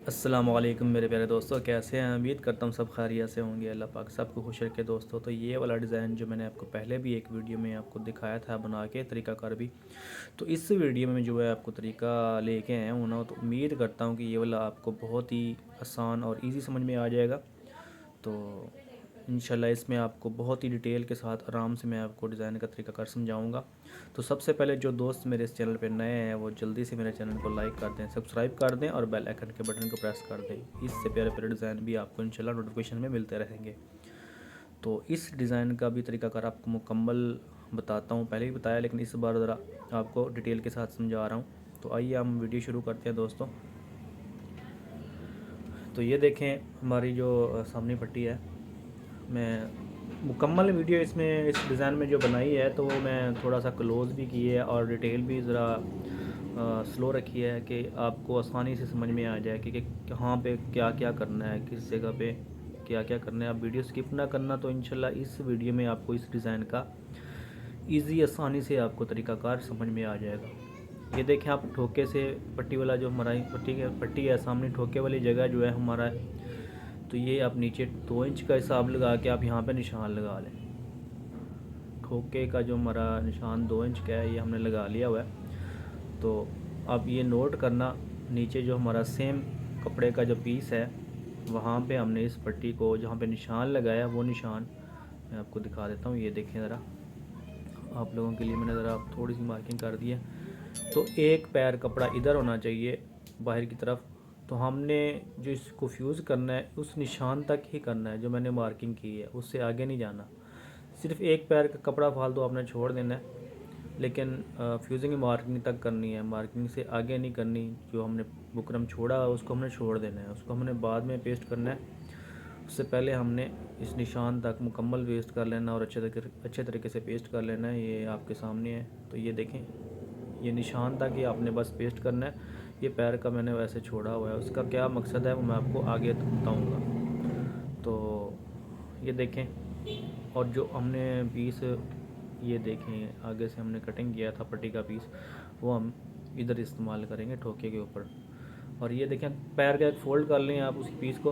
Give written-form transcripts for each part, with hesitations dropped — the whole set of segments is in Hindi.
अस्सलाम वालेकुम मेरे प्यारे दोस्तों, कैसे हैं? उम्मीद करता हूँ सब खैरियत से होंगे। अल्लाह पाक सबको खुश रखे दोस्तों। तो ये वाला डिज़ाइन जो मैंने आपको पहले भी एक वीडियो में आपको दिखाया था बना के तरीक़ाकार भी, तो इस वीडियो में जो है आपको तरीका लेके आया हूँ ना, तो उम्मीद करता हूँ कि ये वाला आपको बहुत ही आसान और ईज़ी समझ में आ जाएगा। तो इंशाल्लाह इसमें आपको बहुत ही डिटेल के साथ आराम से मैं आपको डिज़ाइन का तरीक़ाकार समझाऊंगा। तो सबसे पहले जो दोस्त मेरे इस चैनल पे नए हैं वो जल्दी से मेरे चैनल को लाइक कर दें, सब्सक्राइब कर दें और बेल आइकन के बटन को प्रेस कर दें। इससे प्यारे प्यारे डिज़ाइन भी आपको इंशाल्लाह नोटिफिकेशन में मिलते रहेंगे। तो इस डिज़ाइन का भी तरीक़ाकार आपको मुकम्मल बताता हूँ, पहले ही बताया लेकिन इस बार ज़रा आपको डिटेल के साथ समझा रहा हूँ। तो आइए हम वीडियो शुरू करते हैं दोस्तों। तो ये देखें हमारी जो सामने पट्टी है, मैं मुकम्मल वीडियो इसमें इस डिज़ाइन में जो बनाई है तो वो मैं थोड़ा सा क्लोज़ भी की है और डिटेल भी ज़रा स्लो रखी है कि आपको आसानी से समझ में आ जाए कि कहाँ पे क्या क्या करना है, किस जगह पे क्या क्या करना है। आप वीडियो स्किप ना करना, तो इंशाल्लाह इस वीडियो में आपको इस डिज़ाइन का ईज़ी आसानी से आपको तरीक़ाकार समझ में आ जाएगा। ये देखें आप ठोके से पट्टी वाला जो हमारा पट्टी है सामने ठोके वाली जगह जो है हमारा, तो ये आप नीचे 2 इंच का हिसाब लगा के आप यहाँ पे निशान लगा लें। ठोके का जो हमारा निशान 2 इंच का है ये हमने लगा लिया हुआ है। तो अब ये नोट करना, नीचे जो हमारा सेम कपड़े का जो पीस है वहाँ पे हमने इस पट्टी को जहाँ पे निशान लगाया वो निशान मैं आपको दिखा देता हूँ। ये देखें ज़रा, आप लोगों के लिए मैंने ज़रा थोड़ी सी मार्किंग कर दी है। तो एक पैर कपड़ा इधर होना चाहिए बाहर की तरफ। तो हमने जो इसको फ्यूज़ करना है उस निशान तक ही करना है जो मैंने मार्किंग की है, उससे आगे नहीं जाना। सिर्फ एक पैर का कपड़ा फालतू आपने छोड़ देना है, लेकिन फ्यूजिंग मार्किंग तक करनी है, मार्किंग से आगे नहीं करनी। जो हमने बुकरम छोड़ा है उसको हमने छोड़ देना है, उसको हमने बाद में पेस्ट करना है। उससे पहले हमने इस निशान तक मुकम्मल पेस्ट कर लेना और अच्छे तरीके से पेस्ट कर लेना है। ये आपके सामने है, तो ये देखें ये निशान तक ही आपने बस पेस्ट करना है। ये पैर का मैंने वैसे छोड़ा हुआ है, उसका क्या मकसद है वो मैं आपको आगे बताऊँगा। तो ये देखें, और जो हमने पीस ये देखें आगे से हमने कटिंग किया था पट्टी का पीस, वो हम इधर इस्तेमाल करेंगे ठोके के ऊपर। और ये देखें पैर का एक फ़ोल्ड कर लें आप उसी पीस को,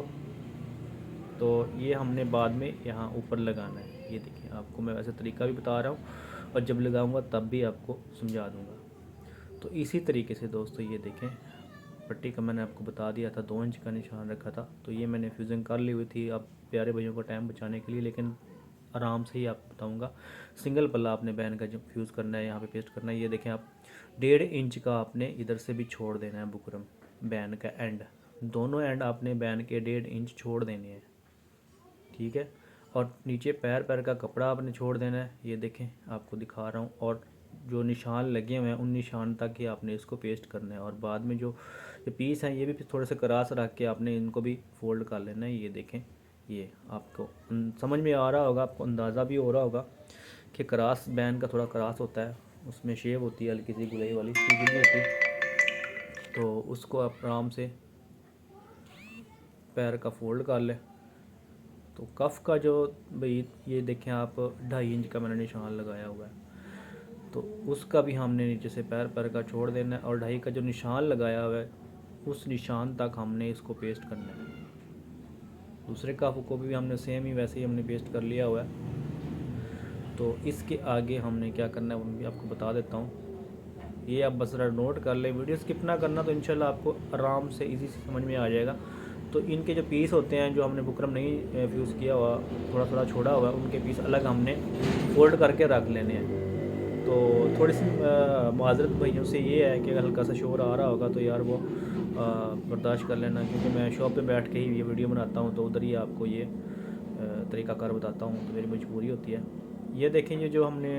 तो ये हमने बाद में यहाँ ऊपर लगाना है। ये देखिए आपको मैं वैसे तरीका भी बता रहा हूँ और जब लगाऊंगा तब भी आपको समझा दूंगा। तो इसी तरीके से दोस्तों ये देखें पट्टी का मैंने आपको बता दिया था 2 इंच का निशान रखा था, तो ये मैंने फ्यूजिंग कर ली हुई थी अब प्यारे भाइयों को टाइम बचाने के लिए, लेकिन आराम से ही आपको बताऊँगा। सिंगल पल्ला आपने बैन का जब फ्यूज़ करना है यहाँ पे पेस्ट करना है। ये देखें आप 1.5 इंच का आपने इधर से भी छोड़ देना है बुकरम, बैन का एंड, दोनों एंड आपने बैन के 1.5 इंच छोड़ देने हैं, ठीक है। और नीचे पैर पैर का कपड़ा आपने छोड़ देना है। ये देखें आपको दिखा रहा हूँ, और जो निशान लगे हुए हैं उन निशान तक ही आपने इसको पेस्ट करना है। और बाद में जो ये पीस हैं ये भी थोड़े से क्रास रख के आपने इनको भी फोल्ड कर लेना है। ये देखें, ये आपको समझ में आ रहा होगा, आपको अंदाज़ा भी हो रहा होगा कि क्रास बैन का थोड़ा क्रास होता है, उसमें शेप होती है हल्की सी गुलाई वाली, सीधी नहीं होती। तो उसको आप आराम से पैर का फोल्ड कर लें। तो कफ़ का जो भाई ये देखें आप 2.5 इंच का मैंने निशान लगाया हुआ है, तो उसका भी हमने नीचे से पैर पैर का छोड़ देना है। और 2.5 का जो निशान लगाया हुआ है उस निशान तक हमने इसको पेस्ट करना है। दूसरे कफ़ को भी हमने सेम ही वैसे ही हमने पेस्ट कर लिया हुआ है। तो इसके आगे हमने क्या करना है वो भी आपको बता देता हूँ। ये आप बस नोट कर लें, वीडियो स्किप ना करना, तो इंशाल्लाह आपको आराम से इजी से समझ में आ जाएगा। तो इनके जो पीस होते हैं जो हमने बुकरम नहीं फ्यूज़ किया हुआ, थोड़ा थोड़ा छोड़ा हुआ, उनके पीस अलग हमने फोल्ड करके रख लेने हैं। तो थोड़ी सी माजरत भाइयों से ये है कि अगर हल्का सा शोर आ रहा होगा तो यार वो बर्दाश्त कर लेना, क्योंकि मैं शॉप पे बैठ के ही ये वीडियो बनाता हूँ, तो उधर ही आपको ये तरीक़ाकार बताता हूँ, तो मेरी मजबूरी होती है। ये देखें ये जो हमने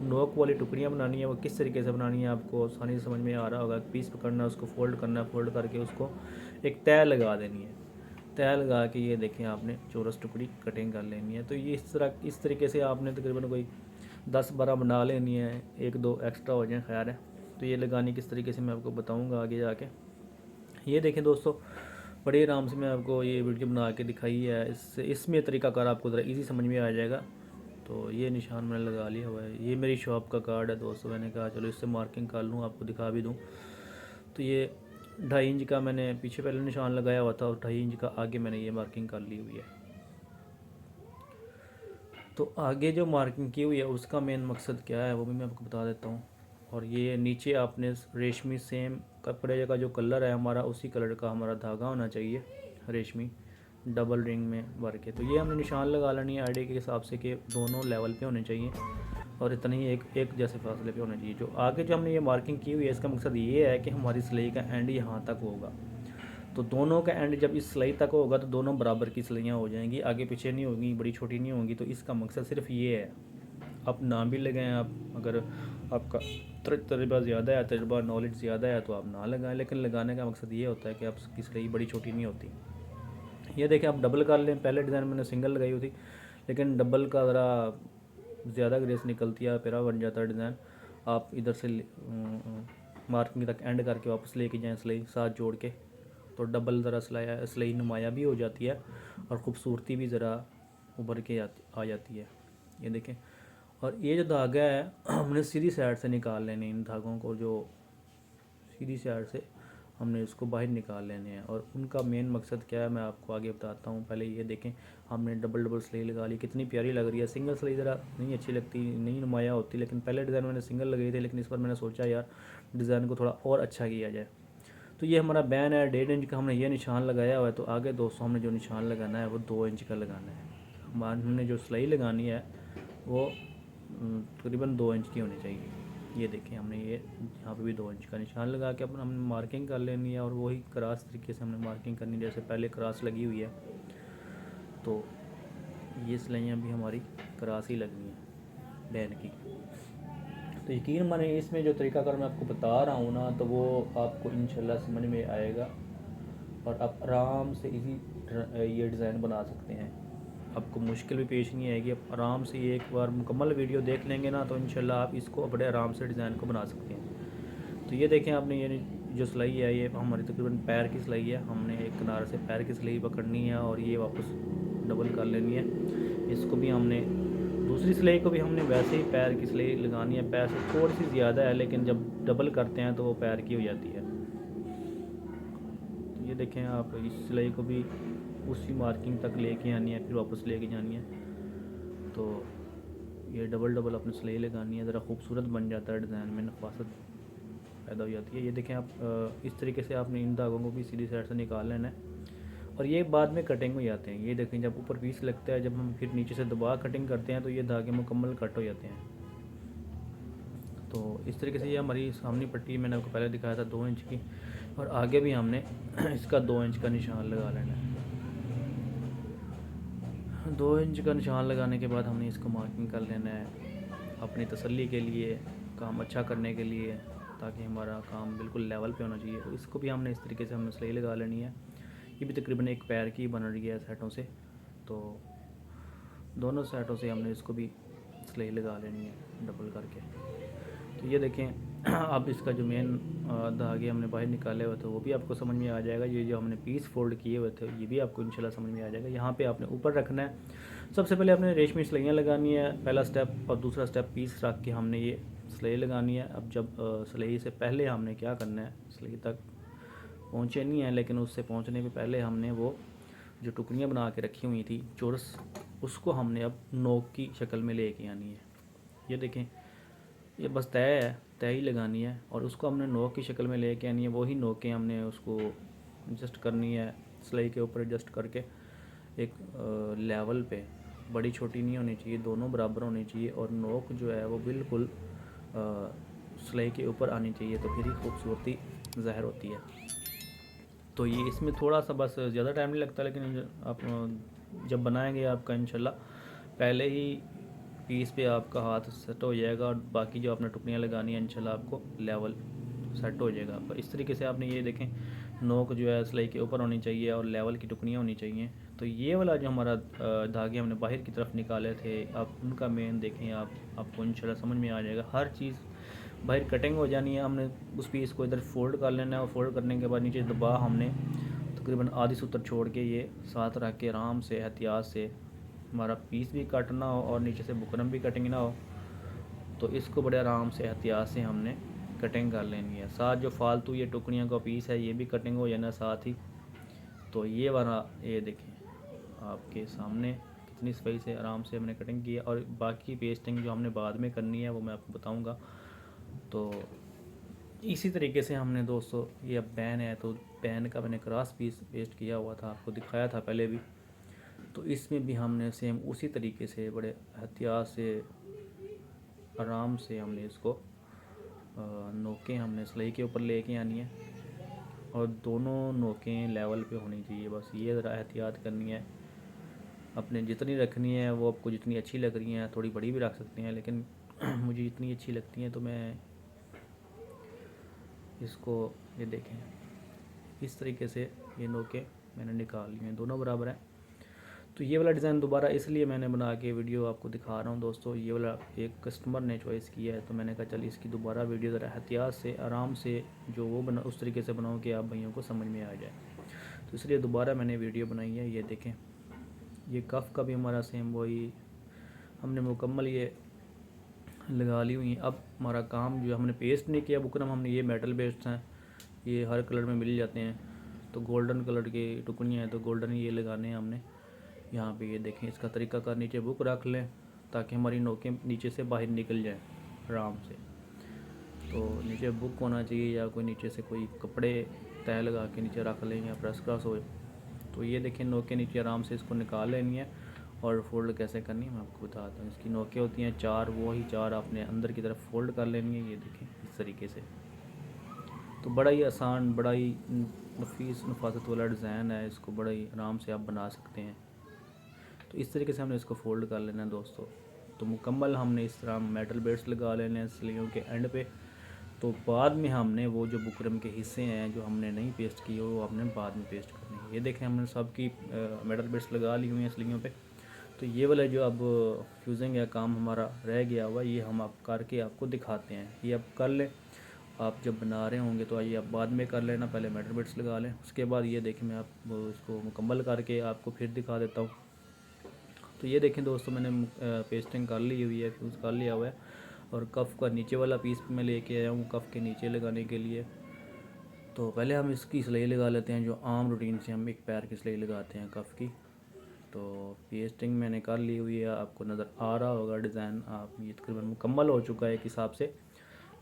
नोक वाली टुकड़ियाँ बनानी है वो किस तरीके से बनानी है आपको आसानी से समझ में आ रहा होगा। पीस पकड़ना है, उसको फोल्ड करना है, फोल्ड करके उसको एक तय लगा देनी है। तय लगा के ये देखें आपने चौरस टुकड़ी कटिंग कर लेनी है। तो ये इस तरीके से आपने तकरीबन कोई 10-12 बना लेनी है, 1-2 एक्स्ट्रा हो जाए खैर है। तो ये लगानी किस तरीके से मैं आपको बताऊँगा आगे जाके। ये देखें दोस्तों बड़े आराम से मैं आपको ये वीडियो बना के दिखाई है, इसमें तरीक़ाकार आपको ज़रा इजी समझ में आ जाएगा। तो ये निशान मैंने लगा लिया हुआ है, ये मेरी शॉप का कार्ड है दोस्तों, मैंने कहा चलो इससे मार्किंग कर लूँ आपको दिखा भी दूँ। तो ये 2.5 इंच का मैंने पीछे पहले निशान लगाया हुआ था और 2.5 इंच का आगे मैंने ये मार्किंग कर ली हुई है। तो आगे जो मार्किंग की हुई है उसका मेन मकसद क्या है वो भी मैं आपको बता देता हूँ। और ये नीचे आपने रेशमी सेम कपड़े का जो कलर है हमारा उसी कलर का हमारा धागा होना चाहिए, रेशमी डबल रिंग में भर के। तो ये हमने निशान लगा लेनी है आईडी के हिसाब से कि दोनों लेवल पे होने चाहिए और इतना ही एक एक जैसे फासले पे होने चाहिए। जो आगे जो हमने ये मार्किंग की हुई है इसका मकसद ये है कि हमारी सिलाई का एंड यहाँ तक होगा। तो दोनों का एंड जब इस सिलाई तक होगा तो दोनों बराबर की सिलाइयाँ हो जाएंगी, आगे पीछे नहीं होगी, बड़ी छोटी नहीं होंगी। तो इसका मकसद सिर्फ ये है। आप ना भी लगाएं, आप अगर आपका तजुर्बा ज़्यादा है, तजुर्बा नॉलेज ज़्यादा है तो आप ना लगाएं, लेकिन लगाने का मकसद ये होता है कि आपकी सिलाई बड़ी छोटी नहीं होती। ये देखें आप डबल कर लें। पहले डिज़ाइन मैंने सिंगल लगाई हुई थी, लेकिन डबल का ज़रा ज़्यादा ग्रेस निकलती है, पेरा बन जाता है डिज़ाइन। आप इधर से मार्किंग तक एंड करके वापस लेके जाएँ सिलाई साथ जोड़ के, तो डबल ज़रा सिलाई नुमाया भी हो जाती है और ख़ूबसूरती भी ज़रा उभर के आ जाती है। ये देखें। और ये जो धागा है हमने सीधी साइड से निकाल लेने, इन धागों को जो सीधी साइड से हमने इसको बाहर निकाल लेने हैं। और उनका मेन मकसद क्या है मैं आपको आगे बताता हूँ। पहले ये देखें, हमने डबल डबल सिलाई लगा ली, कितनी प्यारी लग रही है। सिंगल सिलाई ज़रा नहीं अच्छी लगती, नहीं नुमाया होती, लेकिन पहले डिज़ाइन मैंने सिंगल लगाई थी, लेकिन इस पर मैंने सोचा यार डिज़ाइन को थोड़ा और अच्छा किया जाए। तो ये हमारा बैन है 1.5 इंच का, हमने ये निशान लगाया हुआ है। तो आगे दोस्तों हमने जो निशान लगाना है वो 2 इंच का लगाना है। हमने जो सिलाई लगानी है वो तकरीबन 2 इंच की होनी चाहिए। ये देखें, हमने ये यहाँ पे भी 2 इंच का निशान लगा के अपन हमने मार्किंग कर लेनी है। और वही क्रॉस तरीके से हमने मार्किंग करनी, जैसे पहले क्रॉस लगी हुई है तो ये सिलाइयाँ भी हमारी क्रॉस ही लगनी है बैन की। तो यकीन माने इसमें जो तरीकाकार मैं आपको बता रहा हूँ ना, तो वो आपको इंशाल्लाह समझ में आएगा और आप आराम से ये डिज़ाइन बना सकते हैं। आपको मुश्किल भी पेश नहीं आएगी। आप आराम से ये एक बार मुकम्मल वीडियो देख लेंगे ना तो इंशाल्लाह आप इसको बड़े आराम से डिज़ाइन को बना सकते हैं। तो ये देखें, आपने ये जो सिलाई है ये हमारी तकरीबन पैर की सिलाई है। हमने एक किनारे से पैर की सिलाई पकड़नी है और ये वापस डबल कर लेनी है। इसको भी हमने दूसरी सिलाई को भी हमने वैसे ही पैर की सिलाई लगानी है। पैर से थोड़ी सी ज़्यादा है, लेकिन जब डबल करते हैं तो वो पैर की हो जाती है। तो ये देखें, आप इस सिलाई को भी उसी मार्किंग तक लेके आनी है, फिर वापस लेके जानी है। तो ये डबल डबल अपनी सिलाई लगानी है, ज़रा खूबसूरत बन जाता है डिज़ाइन में, नफासत पैदा हो जाती है। ये देखें आप, इस तरीके से आपने इन धागों को भी सीधी साइड से निकाल लेना है और ये बाद में कटिंग हो जाते हैं। ये देखें, जब ऊपर पीस लगता है, जब हम फिर नीचे से दबा कटिंग करते हैं तो ये धागे मुकम्मल कट हो जाते हैं। तो इस तरीके से ये हमारी सामने पट्टी मैंने आपको पहले दिखाया था 2 इंच की, और आगे भी हमने इसका 2 इंच का निशान लगा लेना है। 2 इंच का निशान लगाने के बाद हमने इसको मार्किंग कर लेना है अपनी तसल्ली के लिए, काम अच्छा करने के लिए, ताकि हमारा काम बिल्कुल लेवल पे होना चाहिए। तो इसको भी हमने इस तरीके से हमने सिलाई लगा लेनी है। ये भी तकरीबन एक पैर की बन रही है सेटों से, तो दोनों सेटों से हमने इसको भी सिलाई लगा लेनी है डबल करके। तो ये देखें, अब इसका जो मेन धागे हमने बाहर निकाले हुए थे वो भी आपको समझ में आ जाएगा। ये जो हमने पीस फोल्ड किए हुए थे ये भी आपको इंशाल्लाह समझ में आ जाएगा। यहाँ पे आपने ऊपर रखना है। सबसे पहले आपने रेशमी सिलाइयाँ लगानी है, पहला स्टेप, और दूसरा स्टेप पीस रख के हमने ये सिलाई लगानी है। अब जब सिलाई से पहले हमने क्या करना है, सिलाई तक पहुँचे नहीं है लेकिन उससे पहुँचने पे पहले हमने वो जो टुकड़ियाँ बना के रखी हुई थी चोरस, उसको हमने अब नोक की शक्ल में लेके आनी है। ये देखें, ये बस तय है, तय ही लगानी है और उसको हमने नोक की शक्ल में लेके आनी है। वही नोकें हमने उसको एडजस्ट करनी है, सिलाई के ऊपर एडजस्ट करके एक लेवल पे, बड़ी छोटी नहीं होनी चाहिए, दोनों बराबर होनी चाहिए। और नोक जो है वो बिल्कुल सिलाई के ऊपर आनी चाहिए, तो फिर ही खूबसूरती ज़ाहिर होती है। तो ये इसमें थोड़ा सा बस ज़्यादा टाइम नहीं लगता, लेकिन आप जब बनाएंगे आपका इंशाल्लाह पहले ही पीस पे आपका हाथ सेट हो जाएगा और बाकी जो आपने टुकड़ियाँ लगानी है इंशाल्लाह आपको लेवल सेट हो जाएगा आपका। इस तरीके से आपने ये देखें, नोक जो है सिलाई के ऊपर होनी चाहिए और लेवल की टुकड़ियाँ होनी चाहिए। तो ये वाला जो हमारा धागे हमने बाहर की तरफ निकाले थे, आप उनका मेन देखें, आपको इंशाल्लाह समझ में आ जाएगा। हर चीज़ बाहर कटिंग हो जानी है, हमने उस पीस को इधर फोल्ड कर लेना है और फोल्ड करने के बाद नीचे दबा हमने तकरीबन आधी सूत्र छोड़ के ये साथ रख के आराम से एहतियात से, हमारा पीस भी कट ना हो और नीचे से बुकरम भी कटिंग ना हो, तो इसको बड़े आराम से एहतियात से हमने कटिंग कर लेनी है। साथ जो फालतू ये टुकड़ियों का पीस है ये भी कटिंग हो जाना साथ ही। तो ये वाला ये देखें आपके सामने कितनी सफाई से आराम से हमने कटिंग की है। और बाकी पेस्टिंग जो हमने बाद में करनी है वो मैं आपको बताऊंगा। तो इसी तरीके से हमने दोस्तों ये अब पैन है तो पैन का मैंने क्रॉस पीस पेस्ट किया हुआ था, आपको दिखाया था पहले भी। तो इसमें भी हमने सेम उसी तरीके से बड़े एहतियात से आराम से हमने इसको नोकें हमने सिलाई के ऊपर लेके आनी है और दोनों नोकें लेवल पे होनी चाहिए। बस ये ज़रा एहतियात करनी है। अपने जितनी रखनी है वो आपको जितनी अच्छी लग रही हैं, थोड़ी बड़ी भी रख सकते हैं, लेकिन मुझे जितनी अच्छी लगती हैं तो मैं इसको ये देखें इस तरीके से ये नोकें मैंने निकाल ली हैं, दोनों बराबर हैं। तो ये वाला डिज़ाइन दोबारा इसलिए मैंने बना के वीडियो आपको दिखा रहा हूँ दोस्तों। ये वाला एक कस्टमर ने चॉइस किया है तो मैंने कहा चल इसकी दोबारा वीडियो ज़रा एहतियात से आराम से जो वो बना उस तरीके से बनाऊँ कि आप भैया को समझ में आ जाए। तो इसलिए दोबारा मैंने वीडियो बनाई है। ये देखें ये कफ़ का भी हमारा सेम वही हमने मुकम्मल ये लगा ली हुई है। अब हमारा काम जो हमने पेस्ट नहीं किया बुकरम, हमने ये मेटल बेस्ड हैं, ये हर कलर में मिल जाते हैं। तो गोल्डन कलर के टुकड़ियाँ हैं तो गोल्डन ये लगाने हैं हमने यहाँ पे। ये देखें इसका तरीका का नीचे बुक रख लें ताकि हमारी नोकें नीचे से बाहर निकल जाए आराम से। तो नीचे बुक होना चाहिए या कोई नीचे से कोई कपड़े तय लगा के नीचे रख लें या प्रेस क्रॉस हो। तो ये देखें नोकें नीचे आराम से इसको निकाल लेनी है। और फोल्ड कैसे करनी है मैं आपको बताता हूँ। इसकी नोकें होती हैं 4, वो ही 4 आपने अंदर की तरफ फोल्ड कर लेनी है। ये देखें इस तरीके से। तो बड़ा ही आसान, बड़ा ही नफीस नफासत वाला डिज़ाइन है, इसको बड़ा ही आराम से आप बना सकते हैं। तो इस तरीके से हमने इसको फ़ोल्ड कर लेना है दोस्तों। तो मुकम्मल हमने इस तरह मेटल बेड्स लगा लेने हैं सिलाइयों के एंड पे। तो बाद में हमने वो जो बुकरम के हिस्से हैं जो हमने नहीं पेस्ट किए वो हमने बाद में पेस्ट करने हैं। ये देखें हमने सब की मेटल बेड्स लगा ली हुई हैं सिलाइयों पे। तो ये वाला जो अब फ्यूजिंग है काम हमारा रह गया हुआ, ये हम आप करके आपको दिखाते हैं। ये आप कर लें, आप जब बना रहे होंगे तो आइए आप बाद में कर लेना, पहले मेटल बेड्स लगा लें। उसके बाद ये देखें मैं आप इसको मुकम्मल करके आपको फिर दिखा देता हूँ। तो ये देखें दोस्तों मैंने पेस्टिंग कर ली हुई है, फ्यूज़ कर लिया हुआ है। और कफ़ का नीचे वाला पीस मैं लेके आया हूँ कफ़ के नीचे लगाने के लिए। तो पहले हम इसकी सिलाई लगा लेते हैं जो आम रूटीन से हम एक पैर की सिलाई लगाते हैं कफ़ की। तो पेस्टिंग मैंने कर ली हुई है, आपको नज़र आ रहा होगा डिज़ाइन। आप ये तकरीबन मुकम्मल हो चुका है एक हिसाब से,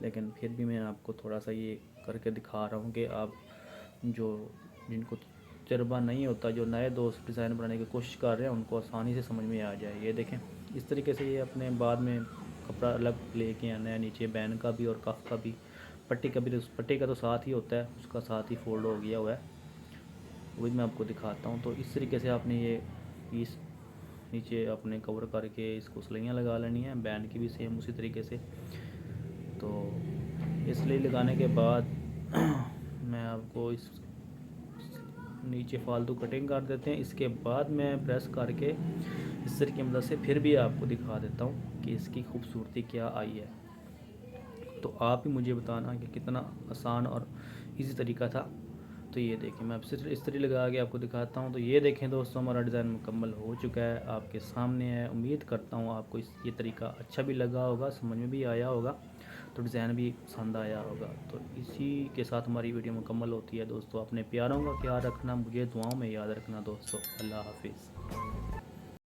लेकिन फिर भी मैं आपको थोड़ा सा ये करके दिखा रहा हूँ कि आप जो जिनको तजर्बा नहीं होता, जो नए दोस्त डिज़ाइन बनाने की कोशिश कर रहे हैं उनको आसानी से समझ में आ जाए। ये देखें इस तरीके से ये अपने बाद में कपड़ा अलग लेके आना है, नीचे बैन का भी और कफ़ का भी, पट्टी का भी। तो पट्टी का तो साथ ही होता है, उसका साथ ही फोल्ड हो गया हुआ है, वो भी मैं आपको दिखाता हूँ। तो इस तरीके से आपने ये पीस नीचे अपने कवर करके इसको सिलाइयाँ लगा लेनी है, बैंड की भी सेम उसी तरीके से। तो ये सिलाई लगाने के बाद मैं आपको इस नीचे फालतू कटिंग कर देते हैं। इसके बाद मैं प्रेस करके इस तरीके की मदद से फिर भी आपको दिखा देता हूँ कि इसकी खूबसूरती क्या आई है। तो आप ही मुझे बताना कि कितना आसान और इजी तरीका था। तो ये देखें मैं अब इस तरह लगा के आपको दिखाता हूँ। तो ये देखें दोस्तों हमारा डिज़ाइन मुकम्मल हो चुका है, आपके सामने है। उम्मीद करता हूँ आपको ये तरीका अच्छा भी लगा होगा, समझ में भी आया होगा, तो डिज़ाइन भी पसंद आया होगा। तो इसी के साथ हमारी वीडियो मुकम्मल होती है दोस्तों। अपने प्यारों का ख्याल रखना, मुझे दुआओं में याद रखना दोस्तों। अल्लाह हाफिज़।